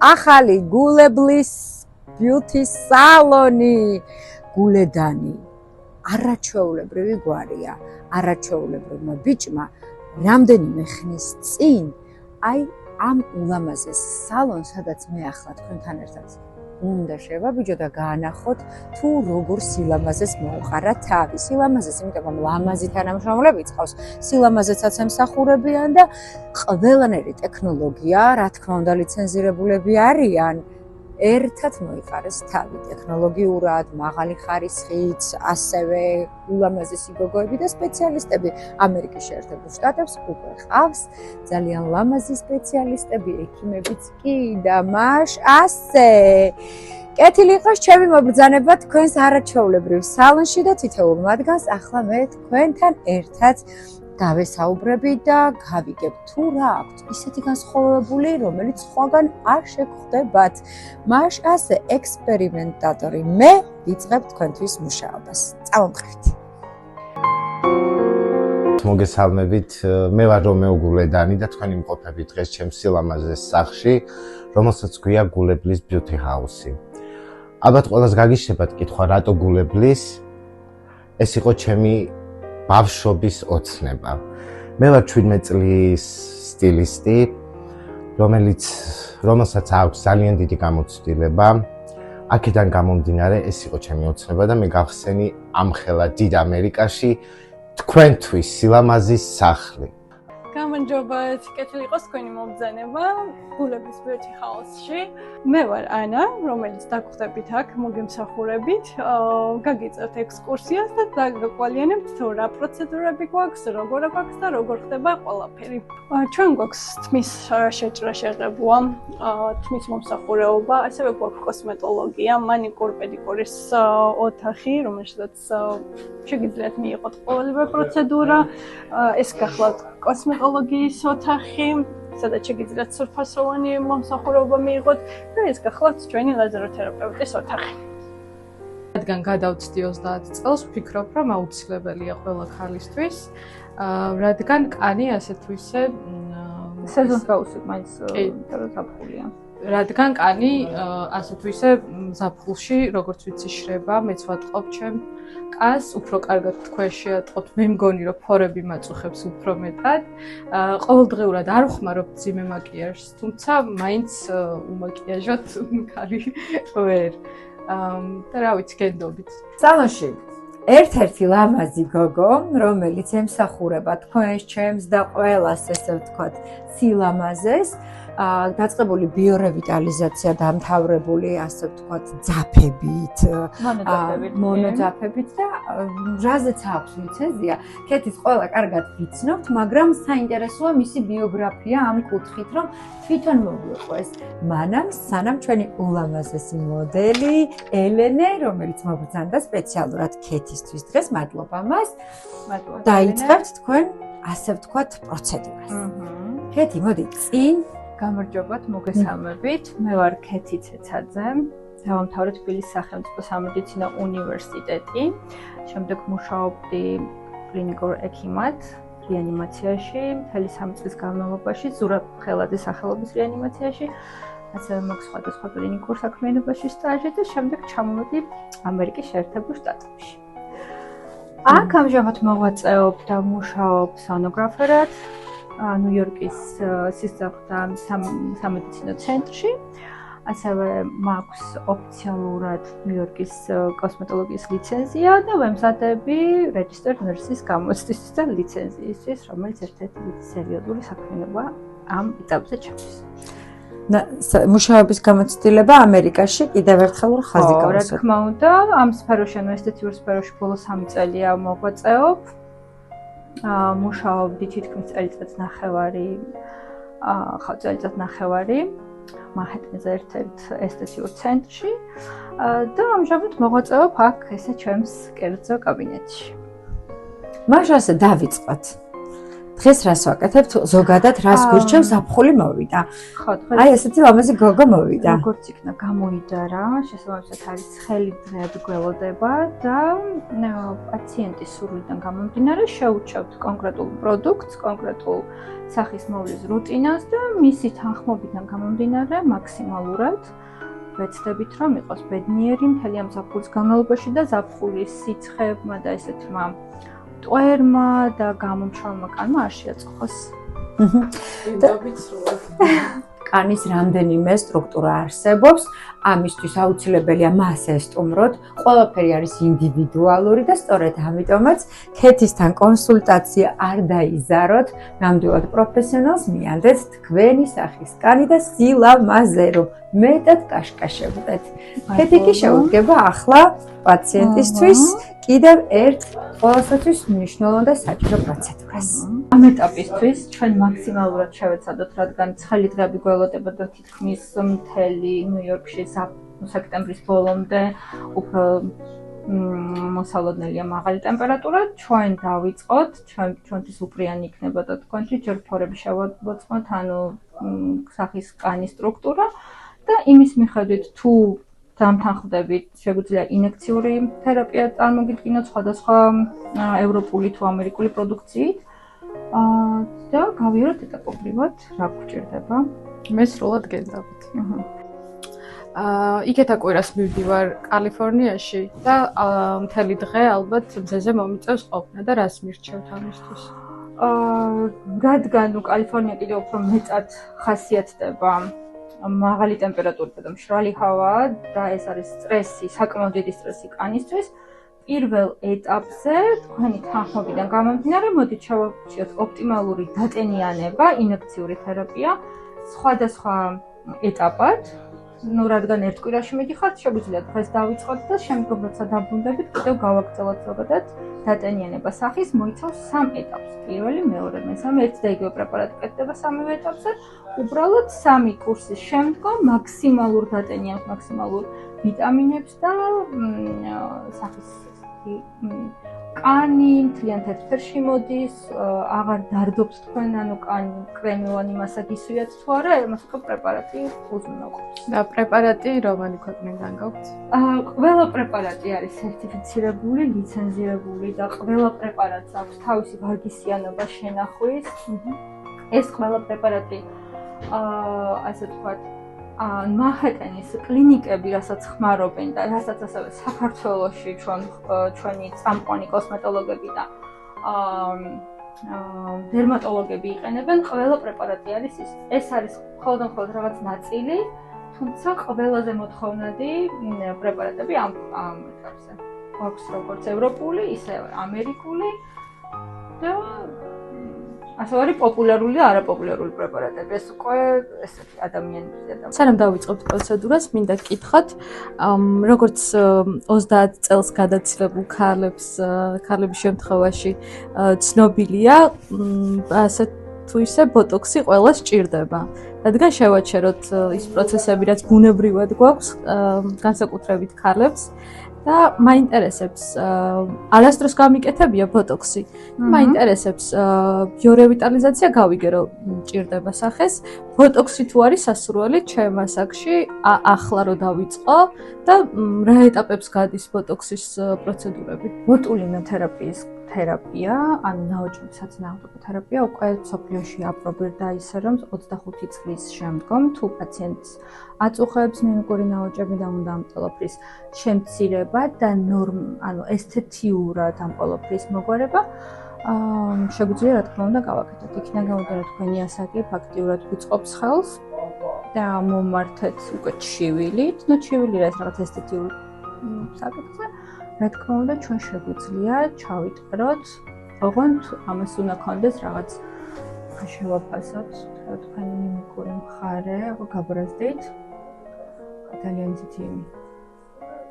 ახალი გულებლის beauty salon-ი გულედანი არაჩვეულებრივი გვარია არაჩვეულებრივმა ბიჭმა რამდენიმე ხნის წინ აი ამ ულამაზეს სალონს სადაც მე ახლა თქვენთან ერთად უნდა შევაბიჯო და გაანახოთ თუ როგორ სილამაზეს მოუყარა თავი. სილამაზეს, იმიტომ რომ ლამაზი თანამშრომლები წყავს, სილამაზეცაც ემსახურებიან და ყველანაირი ტექნოლოგია, რა თქმა უნდა, ლიცენზირებულები არიან. ერთად მოიყარეს თავი ტექნოლოგიურად, მაღალი ხარისხით, ასევე ულამაზესი გოგოები და სპეციალისტები ამერიკის შეერთებულ შტატებში უკვე ყავს. ძალიან ლამაზი სპეციალისტები, ექიმებიც კი და მაშ ასე. კეთილი იყოს ჩემი მობრძანება თქვენს არაჩვეულებრივ სალონში და თითოეულ მათგანს ახლა მე თქვენთან ერთად გავესაუბრები და გავიგებ თუ რა აქვთ ისეთი განსხვავებული, რომელიც სხვაგან არ შეგხვდებათ. მაშ ასე ექსპერიმენტატორი მე ვიწყებ თქვენთვის მუშაობას. წავამყრით. მოგესალმებით, მე ვარ რომეო გულედანი და თქვენი მყოფები დღეს ჩემს სილამაზეს სახლში, რომელსაც გვია გულებლის beauty house-ი. ალბათ ყველას გაგიშებათ კითხვა, რატო გულებლის? ეს იყო ჩემი ბავშვობის ოცნება. მე ვარ 17 წლის სტილისტი, რომელსაც აქვს ძალიან დიდი გამოცდილება. აქედან გამომდინარე, ეს იყო ჩემი ოცნება და მე გავხსენი ამხელა დიდ ამერიკაში თქვენთვის სილამაზის სახლი. გამარჯობათ, კეთილი იყოს თქვენი მობრძანება გულებლის beauty house-ში. მე ვარ ანა, რომელიც დაგხვდებით აქ მოგემსახურებით. გაგიწევთ ექსკურსიას და დაგაკვალიანებთ თუ რა პროცედურები გვაქვს, როგორ გვაქვს და როგორ ხდება ყველაფერი. ჩვენ გვაქვს თმის შეჭრა შეღებვა, თმის მომსახურეობა, ასევე გვაქვს კოსმეტოლოგია, მანიკურ-პედიკურის ოთახი, რომელშიც შეგიძლიათ მიიღოთ ყოველივე პროცედურა. ეს გახლავთ კოსმეტოლოგიის ოთახი, სადაც შეგიძლიათ სრულფასოვანი მომსახურება მიიღოთ და ეს გახლავთ ჩვენი ლაზეროთერაპევტის ოთახი. რადგან გადავწდი 30 წელს, ვფიქრობ, რომ აუცილებელია ყველა ქალისთვის, რადგან კანი ასე თუ ისე სეზონს გაუსვით მაინც ზაფხულია. რადგან კანი ასე თუ ისე ზაფხულში, როგორც ვიცი, შრება, მეც ვატყობ ჩემ კანს, უფრო კარგად თქვენ შეატყობთ. მე მგონი, რომ ფორები მაწუხებს უფრო მეტად. ყოველდღიურად არ ვხმარობ ძიმე მაკიაჟს, თუმცა მაინც უმაკიაჟოთ კარი ვერ. და რა ვიცი, გენდობით. სალონში ერთ-ერთი ლამაზი გოგო, რომელიც ემსახურება თქვენს, ჩემს და ყველას, ესე ვთქვათ, სილამაზეს, დაწყებული ბიორევიტალიზაცია დამთავრებული, ასე ვთქვათ, ძაფებით, მონოძაფებით და რაზეც აქვს ლიცენზია. ქეთის ყველა კარგად ვიცნობთ, მაგრამ საინტერესოა მისი ბიოგრაფია ამ კუთხით, რომ თვითონ მოგვიყვეს. მანამ სანამ ჩვენი ულამაზესი მოდელი ელენე, რომელიც მობრძანდა სპეციალურად ქეთისთვის დღეს, მადლობა მას. დაიწყებთ თქვენ, ასე ვთქვათ, პროცედურას. ქეთი, მოდი წინ გამარჯობათ, მოგესალმებით. მე ვარ ქეთი ცეცაძე. დავამთავრე თბილისის სახელმწიფო სამედიცინო უნივერსიტეტი. შემდეგ მუშაობდი კლინიკურ ექიმად რეანიმაციაში, მთელი 3 წლის განმავლობაში, ზურაბ ხელაძის სახელობის რეანიმაციაში, ასევე მაქვს სხვადასხვა კლინიკურ საქმიანობაში სტაჟი და შემდეგ ჩამოვედი ამერიკის შეერთებულ შტატებში. აქ ამჟამად მოღვაწეობ და მუშაობ სონოგრაფერად ნიუ-იორკის სისხლძარღვთა სამედიცინო ცენტრში. ასევე მაქვს ოფიციალურად ნიუ-იორკის კოსმეტოლოგიის ლიცენზია და ვემზადები registered nurse-ის გამოცდისთვის და ლიცენზიისთვის, რომელიც ერთ-ერთი სერიოზული საქმიანობაა ამ ეტაპზე ჩემთვის. მუშაობის გამოცდილება ამერიკაში კიდევ ერთხელ ხაზი გავუსვათ. რა თქმა უნდა, ამ სფეროში, ანუ ესთეტიურ სფეროში ბოლო 3 წელია მოღვაწეობ. მუშაობდი თითქმის წელიწადს ნახევარი მანჰეტენზე ერთ-ერთ ესთეტიურ ცენტრში და ამჟამად მოღვაწეობ აქ ესე ჩემს კერძო კაბინეტში. მაშ ასე დავიწყოთ. დღეს რას ვაკეთებთ? ზოგადად რას გურჩევს ზაფხული მოვიდა. ხო, დღეს აი ესეთი ლამაზი გოგო მოვიდა. როგორც იქნა გამოიდარა, შესაბამისად არის ცხელი დღეები გველოდება და პაციენტის სურვილიდან გამომდინარე შეუჩევთ კონკრეტულ პროდუქტს, კონკრეტულ სახის მოვლის რუტინას და მისი თანხმობიდან გამომდინარე მაქსიმალურად ვეცდებით რომ იყოს ბედნიერი მთელი ამ ზაფხულის განმავლობაში და ზაფხულის სიცხეებმა და ესეთმა ტყვერმა და გამომშრალმა კანმა არ შეაწყოს. კანის რამდენიმე სტრუქტურა არსებობს, ამისთვის აუცილებელია მას ესტუმროთ, ყველაფერი არის ინდივიდუალური და სწორედ ამიტომაც ქეთისთან კონსულტაცია არ დაიზაროთ, ნამდვილად პროფესიონალს მიანდეთ თქვენი სახის კანი და სილამაზე რომ მეტად კაშკაშებდეთ. ქეთი კი შეუდგება ახლა პაციენტისთვის კიდევ ერთ ყველასათვის მნიშვნელოვან და საჭირო პროცედურას. ამ ეტაპისთვის ჩვენ მაქსიმალურად შევეცადოთ, რადგან ცხელი დღეები გველოდება და თითქმის მთელი ნიუ-იორკში სექტემბრის ბოლომდე უფრო მოსალოდნელია მაღალი ტემპერატურა, ჩვენ დავიწყოთ, ჩვენთვის უპრიანი იქნება და თქვენთვის ჯერ ფორები შევაწყოთ, ანუ სახის კანის სტრუქტურა და იმის მიხედვით თუ დამთანხმდებით, შეგვიძლია ინექციური თერაპია წარმოგიდგინოთ სხვადასხვა ევროპული თუ ამერიკული პროდუქციით და გავიაროთ ეტაპობრივად რა გვჭირდება. მე სრულად გენდავით. იქეთა კვირას მივდივარ კალიფორნიაში და მთელი დღე ალბათ მზეზე მომიწევს ყოფნა და რას მირჩევთ ამისთვის? რადგან კალიფორნია კიდევ უფრო მეტად ხასიათდება მაღალი ტემპერატურით და მშრალი ჰავა და ეს არის სტრესი, საკმაოდ დიდი სტრესი კანისთვის. პირველ ეტაპზე თქვენი თანხმობიდან გამომდინარე, მოდით შევარჩიოთ ოპტიმალური დატენიანება, ინექციური თერაპია სხვადასხვა ეტაპად. რადგან ერთ კვირაში მიდიხართ, შეგვიძლია დღეს დავიწყოთ და შემდგომ როცა დაბრუნდებით, კიდევ გავაგრძელოთ ზოგადად დატენიანება სახის მოიცავს 3 ეტაპს. პირველი, მეორე, მესამე, ერთ და იგივე პრეპარატი კეთდება 3 ეტაპზე. უბრალოდ 3 კურსის შემდგომ მაქსიმალურ დატენიანებს, მაქსიმალურ ვიტამინებს და სახის კანი მთლიან თეთრფერში მოდის, აღარ დარდობს თქვენ, ანუ კანი კრემოვანი მასა გისვიათ თუ არა, მას უკვე პრეპარატი უზრუნველყოფს. და პრეპარატი რომანი ქვეყნიდან გაქვთ? ყველა პრეპარატი არის სერტიფიცირებული, ლიცენზირებული და ყველა პრეპარატს აქვს თავისი ვარგისიანობა შენახვის. ეს ყველა პრეპარატი ასე ვთქვათ, მანჰეტენის კლინიკები, რასაც ხმარობენ და რასაც ასევე საქართველოში ჩვენი წამყვანი კოსმეტოლოგები და დერმატოლოგები იყენებენ, ყველა პრეპარატი არის ის. ეს არის მხოლოდ რაღაც ნაწილი, თუმცა ყველაზე მოთხოვნადი პრეპარატები ამ ეტაპზე. აქვს როგორც ევროპული, ისე ამერიკული და ასე არის პოპულარული და არაპოპულარული პრეპარატები. ეს უკვე ესეთი ადამიანებია და სანამ დავიწყებთ პროცედურას, მინდა გკითხოთ, როგორც 30 წელს გადაცილებულ ქალების შემთხვევაში ცნობილია, ასე თუ ისე ბოტოქსი ყველას ჭირდება. რადგან შევაჩეროთ ის პროცესები, რაც ბუნებრივად გვაქვს, განსაკუთრებით ქალებს და მაინტერესებს არასდროს გამიკეთებია ბოტოქსი. მაინტერესებს ბიორევიტალიზაცია გავიგე რომ ჭირდება სახეს. ბოტოქსი თუ არის სასურველი ჩემ ასაკში, ახლა რომ დავიწყო და რა ეტაპებს გადის ბოტოქსის პროცედურები? ბოტულინოთერაპიის თერაპია, ანუ ნაოჭების საწინააღმდეგო თერაპია უკვე მსოფლიოში აპრობირდა ისე რომ 25 წლის შემდგომ თუ პაციენტს აწუხებს მემკვიდრე ნაოჭები და უნდა ამ ყველაფრის შემცირება და ანუ ესთეთიურად ამ ყველაფრის მოგვარება შეგვიძლია რა თქმა უნდა გავაკეთოთ. იქიდან გამომდინარე თქვენი ასაკი ფაქტიურად გვიწყობს ხელს და მომართეთ უკვე ჩივილით, ჩივილი რა ეს რაღაც ესთეთიური საკითხია. რა თქმა უნდა ჩვენ შეგვიძლია ჩავიტყროთ, ოღონდ ამას უნდა კონდეს რაღაც შევაფასოთ თქვენი მიმიკური მხარე, გაბრაზდით. ძალიან ისეთი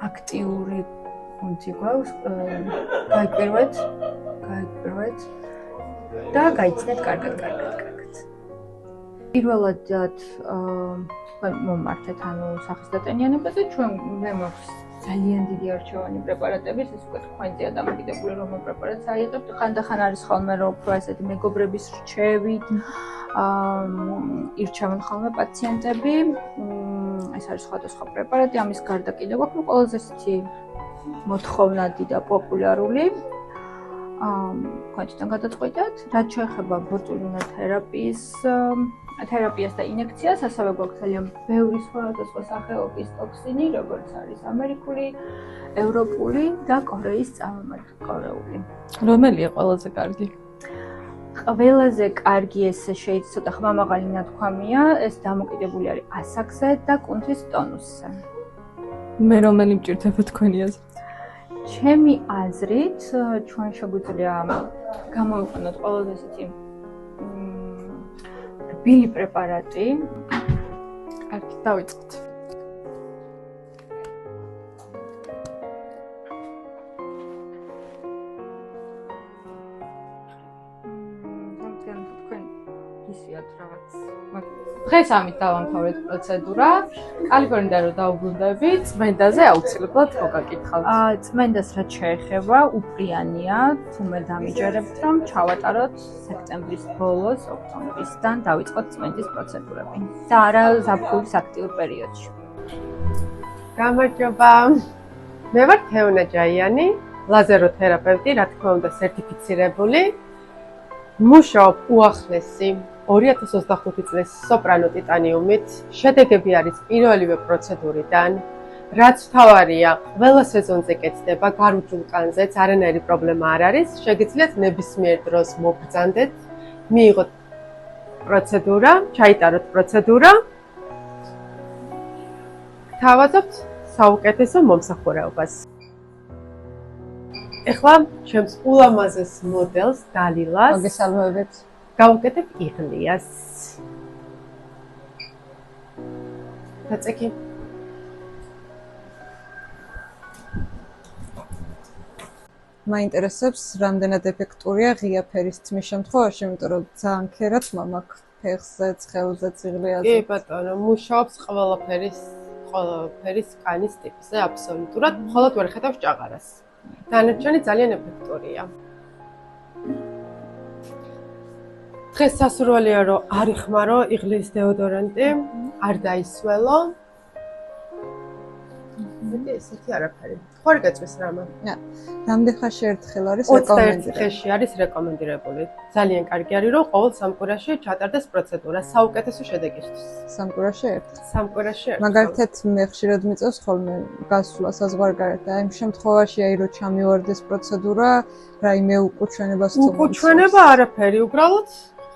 აქტიური პუნქტი გვაქვს, გაიკვირვეთ და გაიცნეთ კარგად. პირველად მომართეთ ანუ სახის დატენიანებაზე ჩვენ მე მაქვს ძალიან დიდი არჩევანი პრეპარატების, ეს უკვე თქვენზეა დამოკიდებული, რომ პრეპარატს აიღებთ. ხანდახან არის ხოლმე რომ უფრო ესეთი მეგობრების რჩევით ირჩევენ ხოლმე პაციენტები. ეს არის სხვადასხვა პრეპარატი, ამის გარდა კიდევ აქვს ყველაზე ესეთი მოთხოვნადი და პოპულარული. თქვენ გადაწყვეტეთ, რაც შეეხება ბოტულინო თერაპიას და ინექციას, ასევე გვაქვს ძალიან ბევრი სხვადასხვა სახეობის ტოქსინი, როგორც არის ამერიკული, ევროპული და კორეის წამამარხული. რომელია ყველაზე კარგი? ყველაზე კარგი ეს შეიძლება ცოტა ხმამაღალი ნათქვამია, ეს დამოკიდებული არის ასაკზე და კუნთის ტონუსზე. მე რომელი მჭირდება თქვენი აზრით? ჩემი აზრით, ჩვენ შეგვიძლია გამოვიყენოთ ყველაზე ესეთი რბილი პრეპარატი. კარგი, დავიწყოთ. დღეს ამით დავამთავრეთ პროცედურა. კალიფორნიიდან რომ დაუბრუნდებით, წმენდაზე აუცილებლად მოგაკითხავთ. წმენდას რაც შეეხება, უპრიანია, თუ მე დამიჯერებთ, რომ ჩავატაროთ სექტემბრის ბოლოს, ოქტომბრისთან დავიწყოთ წმენდის პროცედურები და არა ზაფხულის აქტიურ პერიოდში. გამარჯობა. მე ვარ თეონა ჯაიანი, ლაზეროთერაპევტი, რა თქმა უნდა, სერტიფიცირებული. მუშაობ უახლესი 2025 წლის სოპრანო ტიტანიუმით. შედეგები არის პირველივე პროცედურიდან. რაც თავარია, ყველა სეზონზე კეთდება, გარუჯულ კანზეც არანაირი პრობლემა არ არის. შეგიძლიათ ნებისმიერ დროს მოგბრძანდეთ, მიიღოთ პროცედურა, ჩაიტაროთ პროცედურა. გთავაზობთ საუკეთესო მომსახურებას. ეხლა ჩემს ულამაზეს მოდელს დალილას მოგესალმებით. გავუკეთებ იღლიას. დაწექი. მაინტერესებს, რამდენად ეფექტურია ღია ფერის თმის შემთხვევაში, იმიტომ რომ ძალიან ქერაც მაქვს ფეხზე, ცხელზე, წიღლიაზე. კი ბატონო, მუშაობს ყველა ფერის კანის ტიპზე აბსოლუტურად, მხოლოდ ვერ ხედავს ჭაღარას. დანარჩენი ძალიან ეფექტურია. დღეს სასურველია რომ არ იხმარო იღლის დეოდორანტი, არ დაისველო. მეტი ესეთი არაფერი. ხوار გაწვის რამა. რამდენ ხანში ერთხელ არის 21 რეკომენდირებული? დღეში არის რეკომენდირებული. ძალიან კარგი არის რომ ყოველ 3 კვირაში ჩატარდეს პროცედურა საუკეთესო შედეგისთვის. 3 კვირაში ერთხელ. 3 კვირაში ერთხელ. მაგალითად მე ხშირად მიწევს ხოლმე გასვლა საზღვარგარეთ და იმ შემთხვევაში აი რომ ჩამივარდეს პროცედურა, რაიმე უკუჩვენებას უკუჩვენება არაფერი, უბრალოდ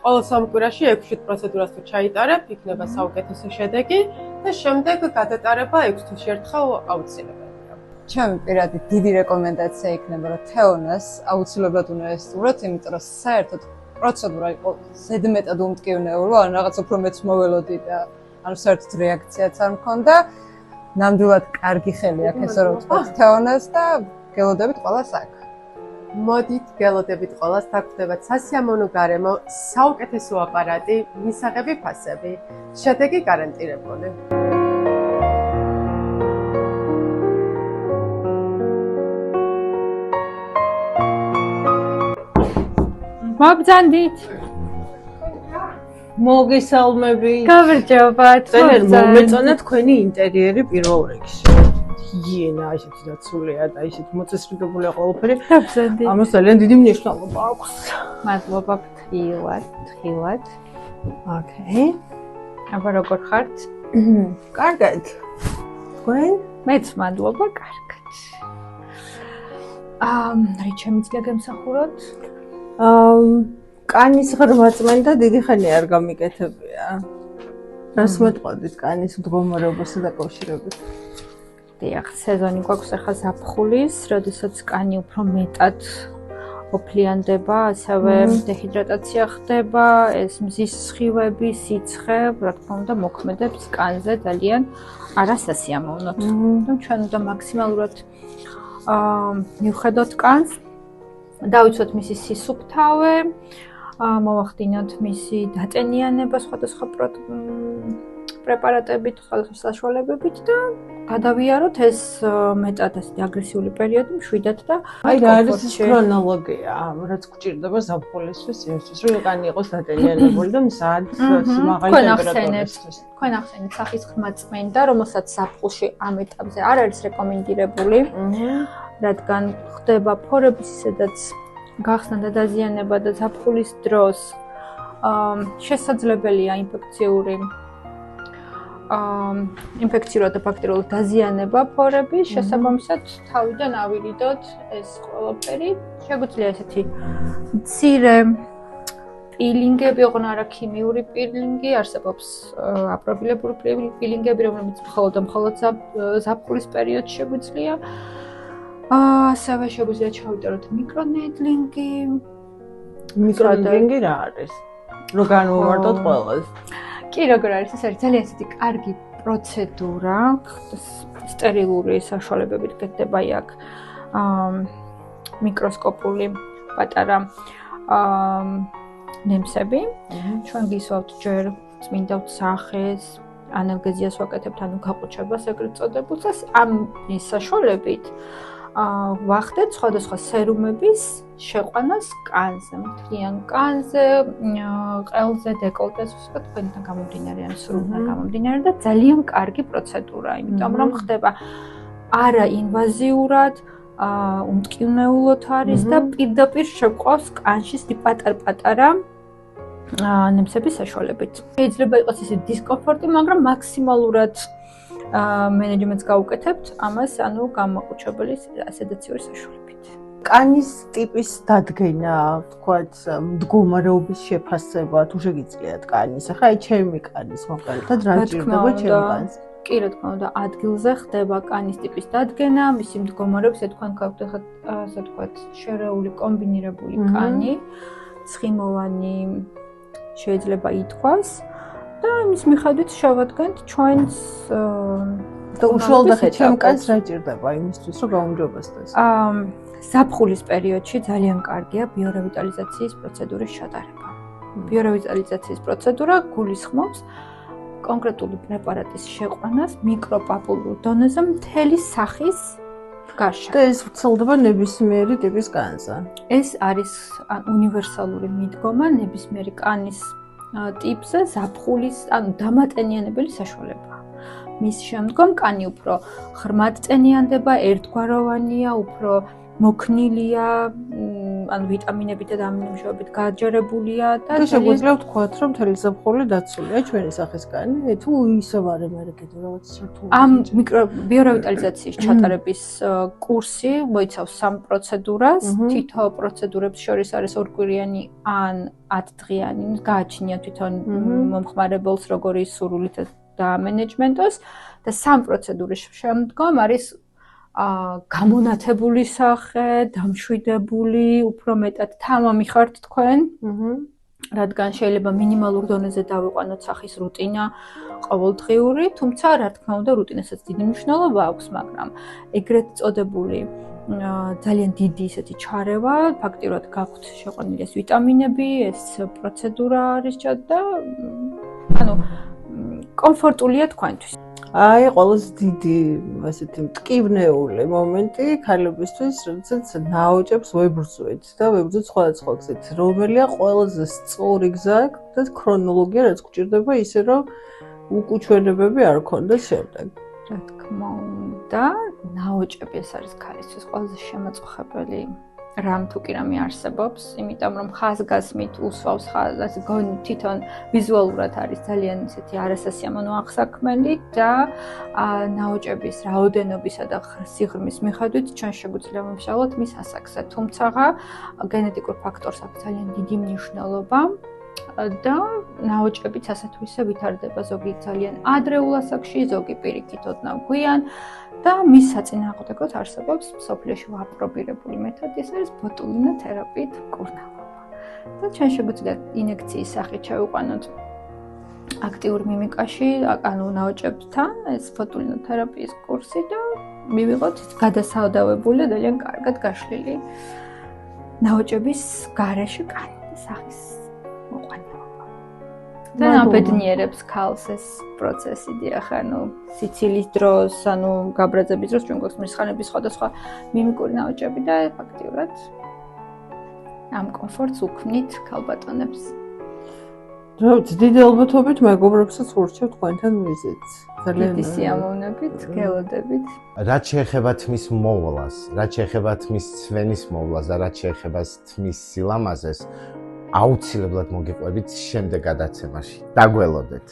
ყოველ 3 კვირაში 6 პროცედურას თუ ჩაიტარებ, იქნება საუკეთესო შედეგი და შემდეგ გადატარება 6 თვეში ერთხელ აუცილებელია. ჩემი პირადი დიდი რეკომენდაცია იქნება რომ თეონას აუცილებლად უნდა ესწროთ, იმიტომ რომ საერთოდ პროცედურა იყო ზედმეტად უმტკივნეული, ანუ რაღაც უფრო მეც მოველოდი და ანუ საერთოდ რეაქციაც არ მქონდა. ნამდვილად კარგი ხელი აქვს ესე რომ ვთქვათ თეონას და გელოდებით ყველას აქ. მოდით გელოდებით ყველას, დაგვხვდებათ სასიამოვნო გარემო, საუკეთესო აპარატი, მისაღები ფასები, შედეგი გარანტირებული. მოგბრძანდით. მოგესალმები. გამარჯობათ. ძალიან მომეწონა თქვენი ინტერიერი პირველ რიგში. ჰიგიენა ისეთი დაცულია და ისეთი მოწესრიგებულია ყველაფერი. გამარჯობათ. ამას ძალიან დიდი მნიშვნელობა აქვს. მადლობა თხილად. ოკეი. აბა როგორ ხართ? კარგად. თქვენ? მეც მადლობა, კარგად. რით შემიძლია გემსახუროთ? კანის ღრმა წმენდა დიდი ხანი არ გამიკეთებია. რას მეტყოდით კანის მდგომარეობასთან დაკავშირებით? დიახ, სეზონი გვაქვს ახლა ზაფხულის, როდესაც კანი უფრო მეტად ოფლიანდება, ასევე დეჰიდრატაცია ხდება, ეს მზის სხივები, სიცხე, რა თქმა უნდა, მოქმედებს კანზე ძალიან არასასიამოვნოდ. და ჩვენ უნდა მაქსიმალურად მივხედოთ კანს, დავიცვათ მისი სისუფთავე, მოვახდინოთ მისი დატენიანება სხვადასხვა პრეპარატებით, სხვადასხვა საშუალებებით და გადავიაროთ ეს მეტად ასეთი აგრესიული პერიოდი, მშვიდად და აი რა არის ეს ქრონოლოგია, რაც გვჭირდება ზაფხულისთვის, იმისთვის, რომ კანი იყოს დატენიანებული და მზად სიმაღალი ტემპერატურისთვის. თქვენ ახსენეთ სახის ხმაწმენდა, რომელსაც ზაფხულში ამ ეტაპზე არ არის რეკომენდირებული, რადგან ხდება ფორების ისედაც გახსნა და დაზიანება და ზაფხულის დროს შესაძლებელია ინფექციური და ბაქტერიული დაზიანება ფორების, შესაბამისად თავიდან ავირიდოთ ეს ყველაფერი. შეგვიძლია ესეთი მცირე პილინგები, ოღონდ არა ქიმიური პილინგი, არსებობს აპრობილებული პილინგები, რომლებიც მხოლოდ ზაფხულის პერიოდში შეგვიძლია. ასევე შეგვიძლია ჩავიწეროთ მიკრონედლინგი. მიკრონედლინგი რა არის? რო განვმარტოთ ყველას. კი, როგორ არის, ეს არის ძალიან ისეთი კარგი პროცედურა, სტერილური საშუალებებით გეთდება აქ მიკროსკოპული პატარა ნემსები. ჩვენ გისვავთ ჯერ წმინდავთ სახეს, ანალგეზიას ვაკეთებთ, ანუ გაყუჩებას ეგრეთ წოდებულს და ამის საშუალებით ვახდეთ სხვადასხვა სერუმების შეყვანას კანზე, მთლიან კანზე, ყელზე, დეკოლტეს, ვსკოთ თქვენთან გამომდინარე, ან სრულთან გამომდინარე და ძალიან კარგი პროცედურა, იმიტომ რომ ხდება არა ინვაზიურად, უმტკივნეულოდ არის და პირდაპირ შეყვავს კანში პატარ-პატარა ნემსების საშუალებით. შეიძლება იყოს ისე დისკომფორტი, მაგრამ მაქსიმალურად მენეჯმენტს გაუკეთებთ ამას, ანუ გამაყუჩებლის სედაციური საშუალებით. კანის ტიპის დადგენა, თქვათ, მდგომარეობის შეფასება, თუ შეგიძლიათ კანის. ახლა აი ჩემი კანის მოყალითად რა ჭირდება ჩემ კანს? კი, რა თქმა უნდა, ადგილზე ხდება კანის ტიპის დადგენა, მისი მდგომარეობის, თქვენ გავხდეთ, ასე ვთქვათ, შერეული კომბინირებული კანი, ცხიმოვანი შეიძლება ითქვას. და იმის მიხედვით შევადგენთ ჩვენს და უშუალოდ ჩემ კანს რა ჭირდება იმისთვის, რომ გაუმჯობესდეს? ზაფხულის პერიოდში ძალიან კარგია ბიორევიტალიზაციის პროცედურის შეტარება. ბიორევიტალიზაციის პროცედურა გულისხმობს კონკრეტული პრეპარატის შეყვანას მიკროპაპულურ დონეზე მთელი სახის გარშემო. და ეს ვრცელდება ნებისმიერი ტიპის კანზე. ეს არის უნივერსალური მიდგომა ნებისმიერი კანის ტიპზე ზაფხულის, ანუ დამატენიანებელი საშუალებაა. მის შემდგომ კანი უფრო ღრმად ტენიანდება, ერთგვაროვანია, უფრო მოქნილია, ანუ ვიტამინებით და ამინომჟავებით გაჯერებულია და შეგვიძლია ვთქვათ, რომ მთელი ზაფხული დაცულია ჩვენი სახის კანი, თუ ისევ არ ემერგება რაღაც სართული. ამ ბიორევიტალიზაციის ჩატარების კურსი მოიცავს 3 პროცედურას. თითო პროცედურებს შორის არის ორკვირიანი ან 10 დღიანი. გააჩნია თვითონ მომხმარებელს როგორი სურვილით და მენეჯმენტოს და 3 პროცედურის შემდგომ არის გამონათებული სახე, დამშვიდებული, უფრო მეტად თამამი ხართ თქვენ, რადგან შეიძლება მინიმალურ დონეზე დავიყვანოთ სახის რუტინა ყოველდღიური, თუმცა რა თქმა უნდა რუტინასაც დიდი მნიშვნელობა აქვს, მაგრამ ეგრეთ წოდებული ძალიან დიდი ისეთი ჩარევა, ფაქტიურად გაქვთ შეყვანილი ეს ვიტამინები, ეს პროცედურა არის და ანუ კომფორტულია თქვენთვის. აი, ყველაზე დიდი ასეთი მტკივნეული მომენტი ქალებისთვის, როდესაც ნაოჭებს ვებრძვით და ვებრძვით სხვადასხვა გზით. რომელია ყველაზე სწორი გზა და ქრონოლოგია, რაც გვჭირდება ისე, რომ უკუჩვენებები არ გქონდეს შემდეგ. რა თქმა უნდა, ნაოჭები ეს არის ქალისთვის ყველაზე შემაწუხებელი რამ თუ კი რამე არსებობს, იმიტომ რომ ხაზგასმით უსვავს ხაზს, თვითონ ვიზუალურად არის ძალიან ისეთი არასასიამოვნო აღსაქმელი და ნაოჭების რაოდენობისა და სიღრმის მიხედვით ჩვენ შეგვიძლია ვიმუშაოთ მის ასაკზე. თუმცა გენეტიკურ ფაქტორს აქვს ძალიან დიდი მნიშვნელობა და ნაოჭებიც ასე თუ ისე ვითარდება ზოგი ძალიან ადრეულ ასაკში, ზოგი პირიქით ოდნავ გვიან და მის საწინააღმდეგოდ არსებობს მსოფლიოში ვაპრობირებული მეთოდი, ეს არის ბოტულინოთერაპიით მკურნალობა. და ჩვენ შეგვიძლია ინექციის სახით ჩავიყვანოთ აქტიურ მიმიკაში, ანუ ნაოჭებთან ეს ბოტულინოთერაპიის კურსი და მივიღოთ გადასაადავებული და ძალიან კარგად გაშლილი ნაოჭების გარეშე კანი და სახის მოყვანილობა. და აბედნიერებს ქალს ეს პროცესი დიახ, ანუ სიცილის დროს, ანუ გაბრაზების დროს ჩვენ გვაქვს მრისხანების სხვადასხვა მიმიკური ნაოჭები და ფაქტიურად ამ კომფორტს უქმნით ქალბატონებს. რაც დიდი ალბათობით მეგობრებსაც ურჩევ თქვენთან ვიზიტს. დიდი სიამოვნებით, გელოდებით. რაც შეეხება თმის მოვლას, რაც შეეხება თმის ცვენის მოვლას და რაც შეეხება თმის სილამაზეს, აუცილებლად მოგიყვებით შემდეგ გადაცემაში. დაგველოდეთ.